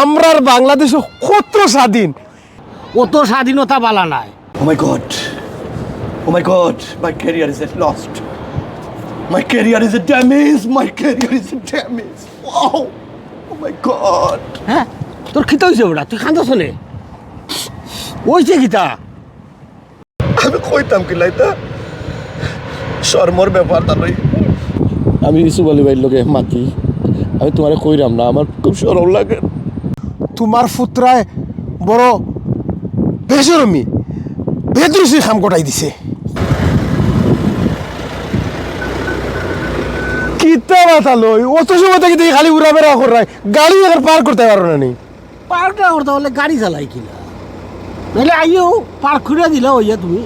আমরার বাংলাদেশে কত স্বাধীন, অত স্বাধীনতা বালা নাই। Oh my God, my career is lost. My career is damaged. My career is damaged. Wow. Oh my God. হ্যাঁ, তোর খিতা হয়েছে ওটা, তুই খান্দছ নে ওইছে খিতা। আমি কইতাম কি লাইতা শর্মর ব্যাপার তা লই আমি ইসু বলি ভাই লোকে মাতি আমি তোমারে কইরাম না, আমার খুব শরম লাগে। তোমার পুত্রায় বড় বেশরমি বেদরুসি খাম কটাই দিছে। কিতা মাথা লই অত সময় থেকে দেখি খালি উড়া বেড়া করায়, গাড়ি এখন পার করতে পারো না নি। পার্কটা করতে হলে গাড়ি চালাই কিনা, নাহলে আইও পার্ক করে দিলে হইয়া তুমি।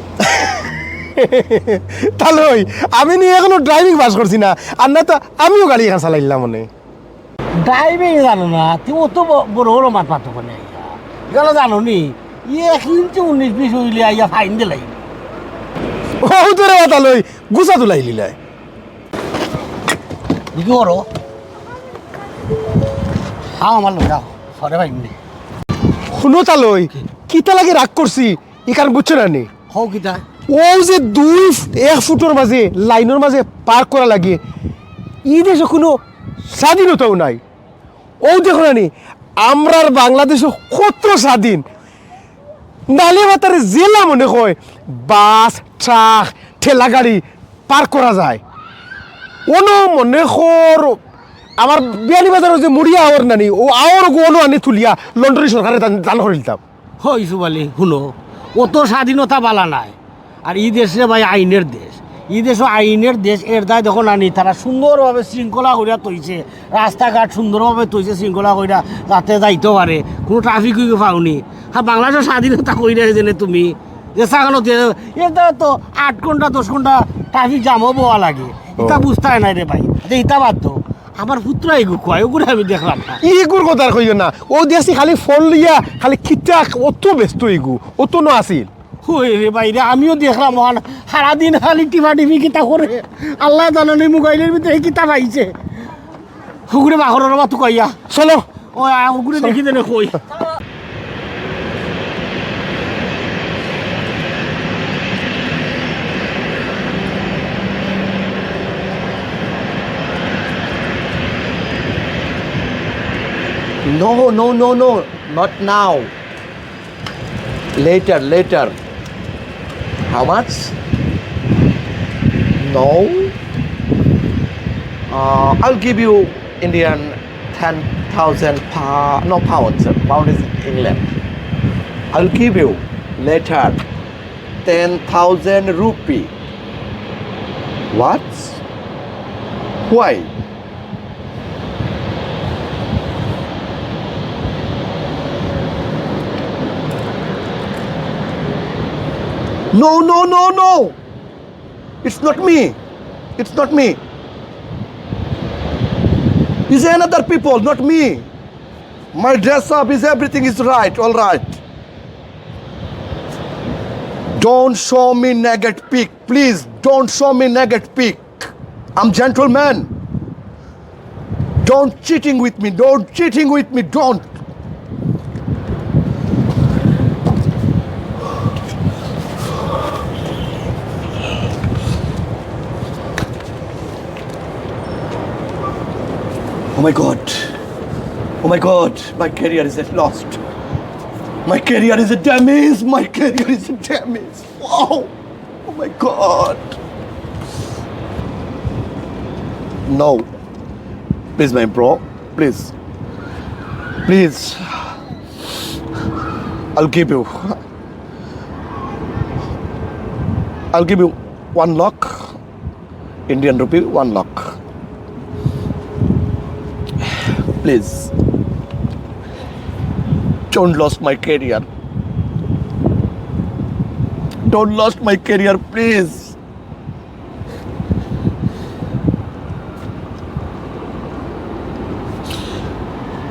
তাহলে ওই আমি নিয়ে এখনো ড্রাইভিং পাস করছি না, আর না তো আমিও গাড়ি এখানে চালাইলাম মনে। ড্রাইভিং জানো না তুমি, অত বড় বড় মাত পাতো মানে গেল জানো নি 1 ইঞ্চি 19-20 হইলে আইয়া ফাইন দিলাই। ও তোরে মাথা লই গুছা তুলাই লিলাই কি করো আমার লোক যাও সরে ফাইন নি। শুনো তালই কিতা লাগে রাগ করছি এখানে বুঝছো না নি। হও কিতা ও যে 1 ফুটের মাঝে লাইনের মাঝে পার্ক করা লাগে, এই দেশে কোনো স্বাধীনতাও নাই। ও দেখো না নি আমরার বাংলাদেশে কত স্বাধীন, নালে মাতারে জেলা মনে হয় বাস ট্রাক ঠেলা গাড়ি পার্ক করা যায়। ono মনে কর আমার বিয়ানি বাজারের যে মুড়িয়া আওয়ার নানি ও আওয়ার কোনো আনি তুলিয়া লন্ডনী সরকারে দান করে দিতাম। হইছু বলি শুনো, অত স্বাধীনতা বালা নাই। আর এই দেশে ভাই আইনের দেশ, এই দেশও আইনের দেশ। এর দায় দেখো নানি তারা সুন্দরভাবে শৃঙ্খলা করিয়া তৈছে, রাস্তাঘাট সুন্দরভাবে তৈছে শৃঙ্খলা করিয়া যাতে যাইতে পারে, কোনো ট্রাফিক পাওনি। আর বাংলাদেশের স্বাধীনতা কইরা জেনে তুমি যে সাগানো এটা তো 8 ঘন্টা 10 ঘন্টা ট্রাফিক জামও বোয়া লাগে, এটা বুঝতে হয় নাই রে ভাই। এটা বাদ তো আমার পুত্র এগু কয় ওগুলো আমি দেখলাম না। ইগুর কথা আর কইও না, ও দেশি খালি ফল লিয়া খালি খিটা অত ব্যস্ত ইগু অত ন আসিল। হই রে বাইরে আমিও দেখলাম ওখানে সারাদিন খালি টিভা টিভি কিতা করে, আল্লাহ জানানি মোবাইলের ভিতরে কিতা পাইছে। হুগুরে বাহরের মতো কইয়া চলো ও হুগুরে দেখি দেনে কই। No, not now. Later. How much? No. I'll give you Indian 10,000 pounds. Pound is England. I'll give you later 10,000 rupee. What? Why? No. It's not me. It's another people, not me. My dress up is everything is right, all right. Don't show me naked pic, please. Don't show me naked pic. I'm gentleman. Don't cheating with me. Don't. Oh my God, my career is lost. My career is damaged. Wow. Oh my God. No. Please, my bro. Please. I'll give you 1 lakh Indian rupee, 1 lakh. Please, don't lose my career. Please.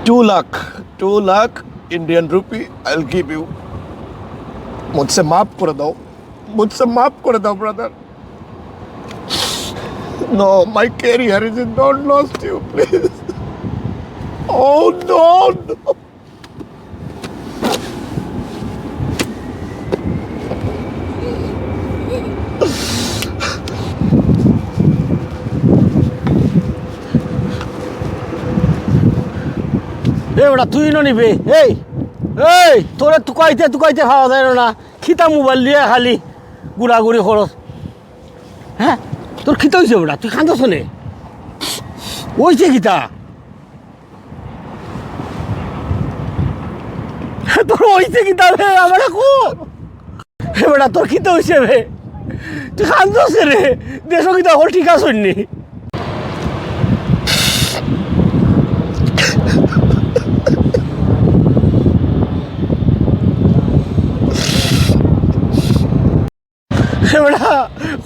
2 lakh Indian rupee I'll give you. मुझसे माफ कर दो brother. No, my career is not lost you, please. Oh no. বেটা তুই নিবে এই এই তোরা তুকাইতে খাওয়া যায় না খিতা মোবাইল দিয়ে খালি গুড়াগুড়ি খরচ হ্যাঁ তোর খিতা হয়েছে বেটা তুই খান্দছ নে ওইছে খিতা তোর ওইছে খিতা রে আমার কো বেটা তোর খিতা হয়েছে রে তুই খান্দছ রে দেশ খিতা হল ঠিক আছে নি বেটা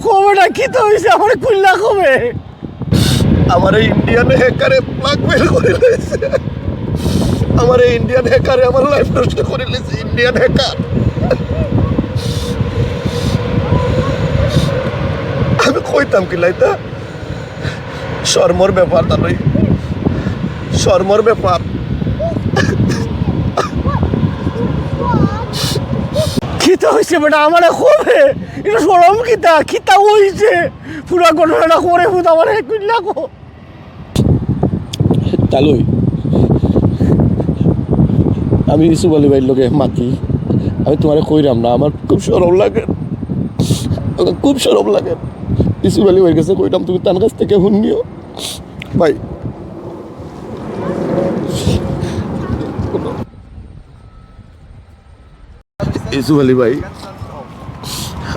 কবেটা কি তো হয়েছে আমার কুল্লা কবে আমার এই ইন্ডিয়ান হ্যাকারে ব্ল্যাকমেল করে লেছে আমার এই ইন্ডিয়ান হ্যাকারে আমার লাইফ নষ্ট করে লেছে ইন্ডিয়ান হ্যাকার আমি কইতাম কি লাইতা শর্মর ব্যাপার তাই শর্মর ব্যাপার খিতা হয়েছে বেটা আমার কবে এটা সরম খিতা হয়েছে পুরা ঘটনাটা করে ফুট আমার কুল্লা কো তালুই আমি ইসুফ আলী ভাইয়ের লোকে মাতি আমি তোমার কইরাম না আমার খুব সরম লাগে খুব সরম লাগে ইসুফ আলী ভাইয়ের কাছে কইরাম তুমি তার কাছ থেকে শুনিও ভাই ইসুফ আলী ভাই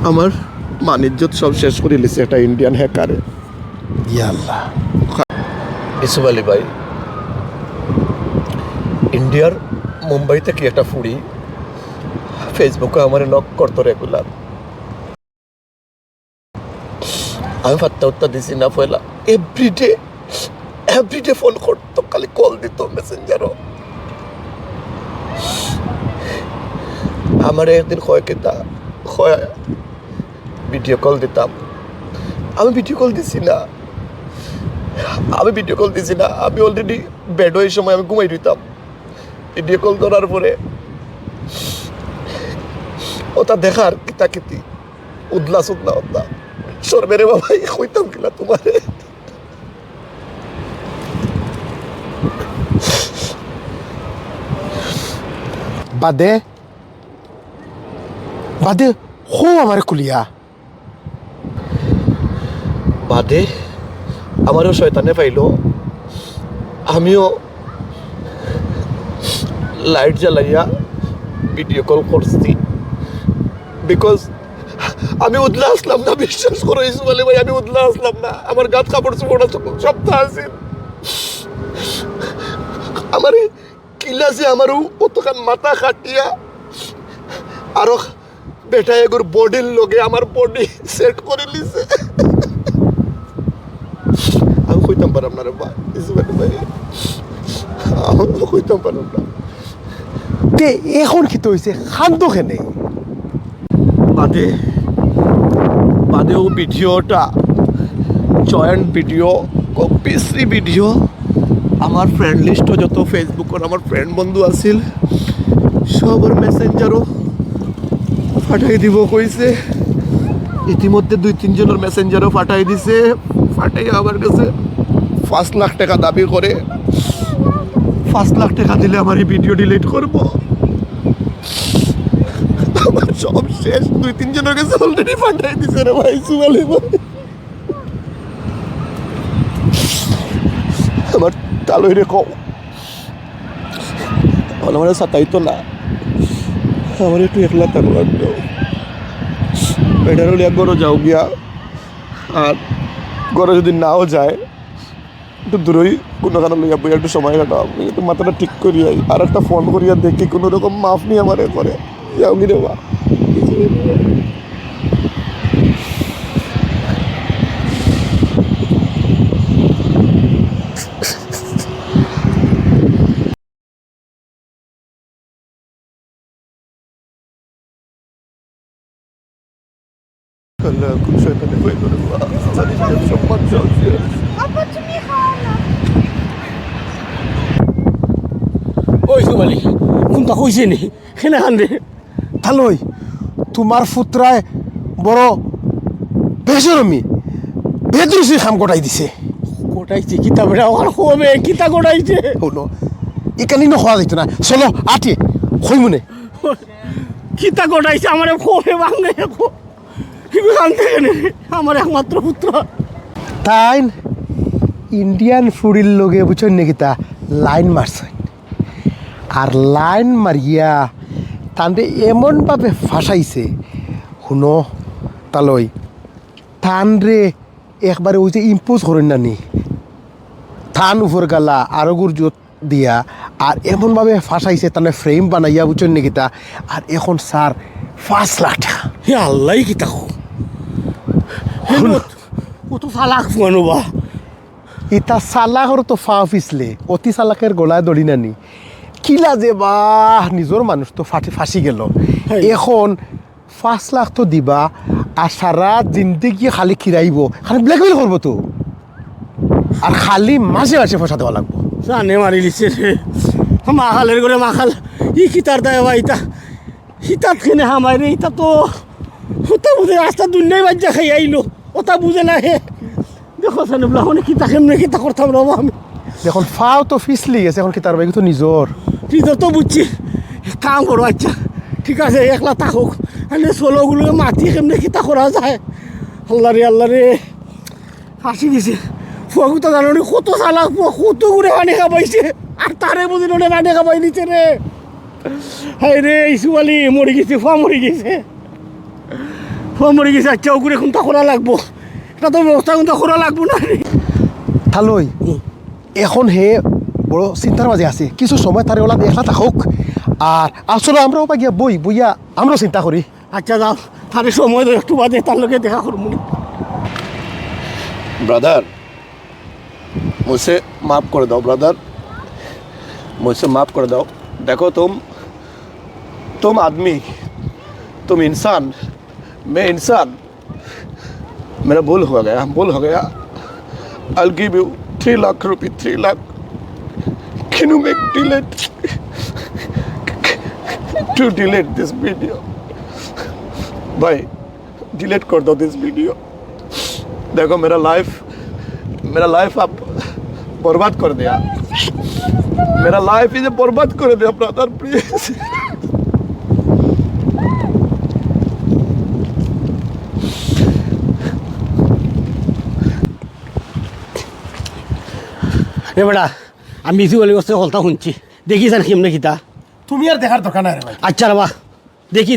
আমার মানিজ্জত সব শেষ করে লিছে একটা ইন্ডিয়ান হ্যাকারে ইয়াল্লাহ ইসুফ আলী ভাই ইন্ডিয়ার মুম্বাইতে কি একটা ফুড়ি ফেসবুকে আমার নক করতো রেগুলার আমি ফাত্তা উত্তা দিছি না পয়লা এভরিডে ফোন করতো খালি কল দিত মেসেঞ্জারও আমার একদিন ভিডিও কল দিতাম আমি ভিডিও কল দিছি না আমি অলরেডি বেড এই সময় আমি ঘুমাই দিতাম ভিডিও কল ধরার পরে ওটা দেখার কিতাকিতি উদলা সরবেরে বাবা কইতাম কিনা তোমারে বাদে হো আমার কুলিয়া বাদে আমারও শয়তানে পাইলো আমিও লাইট জ্বালাইয়া ভিডিও কল করছি বিকজ আমি উদলা আসলাম না বিশ্বাস করো ইসু আলী ভাই আমি উদলা আসলাম না আমার গাছ কাপড় চোপড় সপ্তাহ আছে আমার কিলাসে আমারও অতখান মাথা খাটিয়া আরো বেটা এগুর বডির লগে আমার বডি সেট করে লিছে আমি কইতাম পারাম না রে ভাই ইসু আলী ভাই আমি কইতাম পারাম না তে এখন কি তো হয়েছে খান্দো কেনে বাদে ও ভিডিওটা জয়েন্ট ভিডিও কপিসি ভিডিও আমার ফ্রেন্ড লিস্টও যত ফেসবুকের আমার ফ্রেন্ড বন্ধু আছিল সবার মেসেঞ্জারও ফাটাই দিব কইছে ইতিমধ্যে 2-3 জনের মেসেঞ্জারও ফাটাই দিছে ফাটাই আমার কাছে 5 লাখ টাকা দাবি করে 5 লাখ টাকা দিলে আমার এই ভিডিও ডিলিট করবো আমার সব শেষ 2-3 জনের কাছে অলরেডি ফাটাই দিছে রে ভাই সুবালি ভাই আমার তালই রে কও আমার সাতাইতো না আমার একটু একলা তার লাগতো এটারও এক গরো যাও গিয়া আর গরো যদি নাও যায় একটু দূরই কোনো কারণ লইয়া বই একটু সময় কাটাও আমি একটু মাথাটা ঠিক করিয়াই আর একটা ফোন করিয়া দেখি কোনো রকম মাফ নিয়ে আমার করে যাও গিরে বা খুব শয়তানি হয়ে গেল সম্মান চলছে ওই সুবালি কোনটা কইছে নি সেনে খান্দে তালই তোমার ফুত্রায় বড় বেসরমি বেদরুসি খাম গোটাই দিছে গোটাইছে কিতা বেটা ওখানে কবে কিতা গোটাইছে হলো এখানে হওয়া যেত না চলো আটে হই মনে কিতা গোটাইছে আমার খোপে ভাঙে আমার একমাত্র পুত্র তাই ইন্ডিয়ান ফুডির লগে বুঝছেন নাকি তা লাইন মারছে আর লাইন মারিয়া তানরে এমনভাবে ফাঁসাইছে শুনো তালই তানরে একবারে ওই যে ইম্পোজ করেন না নি থান উপর গালা আরো গুরজোত দিয়া আর এমনভাবে ফাঁসাইছে তাহলে ফ্রেম বানাইয়া বুঝছেন নাকি তা আর এখন স্যার 5 লাখ টাকা হে আল্লাহ কিতা কত চালাক মানুবা ইতা চালাকর তো ফা পিছলে অতি চালাকের গলায় দড়ি নানি কিলা যে বা নিজের মানুষ তো ফাঁসি গেল এখন 5 লাখ তো দিবা আর সারা জিন্দগি খালি খিরাইব খালি ব্ল্যাকমেল করবো তো আর খালি মাসে মাসে পয়সা দেওয়া লাগবো জানে মারি লিছে রে মাখালের করে মাখাল ই কিতার দেয় বা ইতা হিতাত খেনে হামাই রে ইতা তো ওটা বুঝে রাস্তা দুনিয়ায় বাজ্যা খাই আইলো ওটা বুঝে না হে দেখো সানে বলা মানে কিতা কেমনে কিতা করতাম রব আমি এখন ফাও তো ফিসলি গেছে এখন কি তার বাইকে তো নিজর নিজর তো বুঝছি কাম করো আচ্ছা ঠিক আছে একলা থাকুক এনে ষোলোগুলোকে মাতি কেমনে কিতা করা যায় আল্লাহ রে ফাঁসি গেছে ফুয়াকু তো জানো কত চালাক কত করে পানি খাবাইছে আর তারে বুঝি নোনে পানি খাবাই নিচ্ছে রে হাই রে ইসুয়ালি মরে গেছে ফুয়া মরে গেছে আচ্ছা ওগুলো এখন তা করা লাগবো এটা তো ব্যবস্থা কিন্তু করা লাগবো না রে তালই এখন হে বড় চিন্তার মাঝে আছে কিছু সময় তার ওলা একলা থাকুক আর আসলে আমরাও গিয়া বইয়া আমরাও চিন্তা করি আচ্ছা যাও তাহলে সময় একটু বাদে তার লোকে দেখা করবো ब्रदर मुझसे माफ़ कर दो ब्रदर मुझसे माफ़ कर दो देखो तुम आदमी तुम इंसान मैं इंसान मेरा भूल हो गया I'll give you 3 lakh रुपये 3 lakh can you make delete this video भाई डिलीट कर दो दिस वीडियो देखो मेरा लाइफ आप बर्बाद कर दिया मेरा लाइफ इसे बर्बाद कर दिया ब्रदर प्लीज এ বেটা আমি ইসু বলে বসতে হলতা শুনছি দেখি জান কেমনে কিতা তুমি আর দেখার দরকার নাই রে ভাই আচ্ছা রাবা দেখি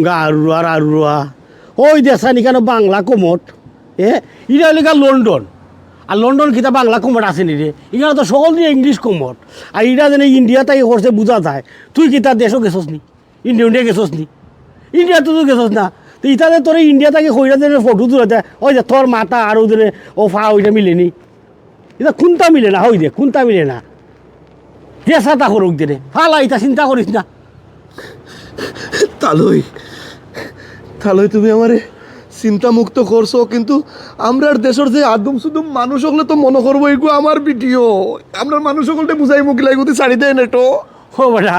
গারুয়া ওই দেশানি কেন বাংলা কমট ইটা হলে লন্ডন আর লন্ডন কিতা বাংলা কমট আছে নি রে এখানে তো সকল দিয়ে ইংলিশ কমট আর ইটা যেন ইন্ডিয়া তাই করছে বোঝা যায় তুই কিতা দেশও গেছস নি ইন্ডিয়া গেছস নি ইন্ডিয়া তো গেছস না তো ইটাতে তোর ইন্ডিয়া তাকে কইরা দিনে ফটো তুলে দেয় ওই যে তোর মাথা আর ওদের ও ফা ওইটা মিলেনি এটা কোনটা মিলে না হই দে কোনটা মিলে না যে সাতা করুক দিনে ফালা ইটা চিন্তা করিস না তালই তুমি আমারে চিন্তা মুক্ত করছো কিন্তু আমরার দেশের যে আদম সুদম মানুষ হলে তো মনে করবো এগু আমার ভিডিও আমরা মানুষ হলে বুঝাই মুখ লাগুতি ছাড়ি দেয় নেটো ও বেটা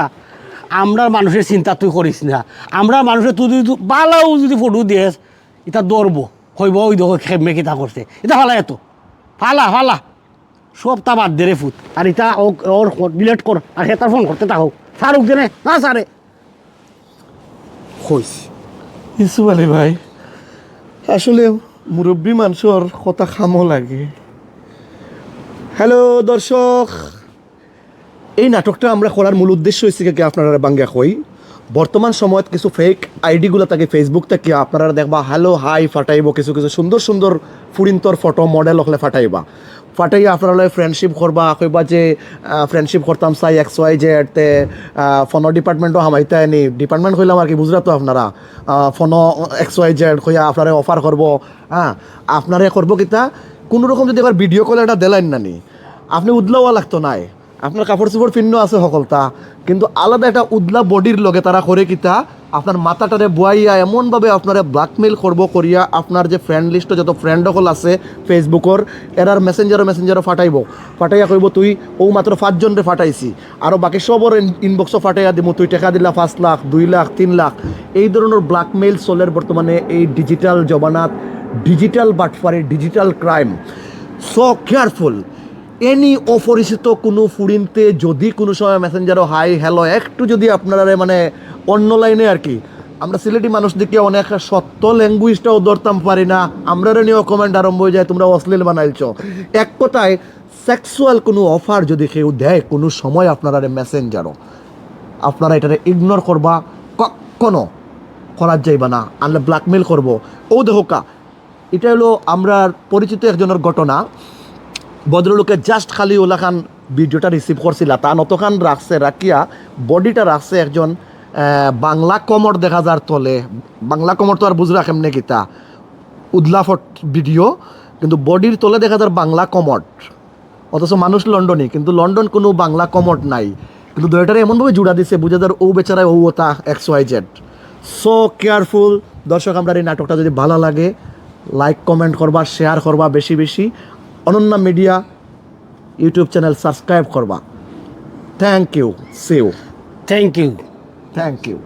আমরা মানুষের চিন্তা তুই করিস না আমরা মানুষের তুই যদি বালাও যদি ফটো দিস এটা দৌড়বো হইব ওই দেখো খেমে কিতা করছে এটা ফালা এত ফালা সব তা বাদ দে রে ফুট আর এটা ওর ডিলেট কর আর হেতার ফোন করতে থাকুক সারুক দেনে না সারে হইস ইসু আলী ভাই আসলে মুরব্বী মানুষের কথা খামো লাগে হ্যালো দর্শক এই নাটকটা আমরা করার মূল উদ্দেশ্য হয়েছে কি আপনারা বাঙ্গা কই বর্তমান সময়ত কিছু ফেক আইডিগুলো থাকে ফেসবুক থেকে আপনারা দেখবা হ্যালো হাই ফাটাইব কিছু সুন্দর ফুরিন্তর ফটো মডেল হলে ফাটাইয়া আপনারা ফ্রেন্ডশিপ করবা কইবা যে ফ্রেন্ডশিপ করতাম চাই XY তে ফোনের ডিপার্টমেন্টও হামাইতে আনি ডিপার্টমেন্ট কইলাম আর কি বুঝলা তো আপনারা ফোনো XY কইয়া আপনারা অফার করবো হ্যাঁ আপনারা করবো কিতা কোনো রকম যদি এবার ভিডিও কল এটা দেলাইন নানি আপনি উদলাওয়া লাগতো নাই আপনার কাপড় চোপড় পিন্ন আছে সকলতা কিন্তু আলাদা একটা উদলা বডির লগে তারা করে কিতা আপনার মাথাটারে বুয়াইয়া এমনভাবে আপনারা ব্ল্যাকমেল করবো করিয়া আপনার যে ফ্রেন্ড লিস্টে যত ফ্রেন্ড সকল আছে ফেসবুকর এরার মেসেঞ্জারও ফাটাইয়া কইব তুই ও মাত্র 5 জনরে ফাটাইছি আরও বাকি সবর ইনবক্সও ফাটাইয়া দিব তুই টাকা দিলা 5 লাখ 2 লাখ 3 লাখ এই ধরনের ব্ল্যাকমেল চলের বর্তমানে এই ডিজিটাল জমানাত ডিজিটাল বাটফারি digital crime so careful. Any অপরিচিত কোনো ফুরিনতে যদি কোনো সময় মেসেঞ্জারও হাই হ্যালো একটু যদি আপনারা মানে অন্য লাইনে আর কি, আমরা সিলেটি মানুষ দিকে অনেক সত্য ল্যাঙ্গুয়েজটাও ধরতাম পারি না, আমরা নিয়েও কমেন্ট আরম্ভ হয়ে যায় তোমরা অশ্লীল বানাইছ। এক কথায় সেক্সুয়াল কোনো অফার যদি কেউ দেয় কোনো সময় আপনারা মেসেঞ্জারও, আপনারা এটারে ইগনোর করবা, কখনো করার যাইবা না, আনলে ব্ল্যাকমেল করবো। ও দেখোকা, এটা হলো আমরা পরিচিত একজনের ঘটনা। ভদ্রলোকে জাস্ট খালি ওলাখান ভিডিওটা রিসিভ করছিল, তা নতখান রাখছে, রাখিয়া বডিটা রাখছে একজন বাংলা কমর দেখা যার তলে। বাংলা কমর তো আর বুঝরা কেমনে গীতা উদলাফট ভিডিও, কিন্তু বডির তলে দেখা যার বাংলা কমট, অথচ মানুষ লন্ডনই, কিন্তু লন্ডন কোনো বাংলা কমট নাই, কিন্তু দুইটারে এমনভাবে জুড়া দিছে বুঝে যার ও বেচারায় ও ওটা XYZ। So careful. দর্শক, আমরা এই নাটকটা যদি ভালো লাগে লাইক কমেন্ট করবা, শেয়ার করবা বেশি বেশি, Ananya media YouTube channel subscribe করবা। Thank you, see you. Thank you. Thank you.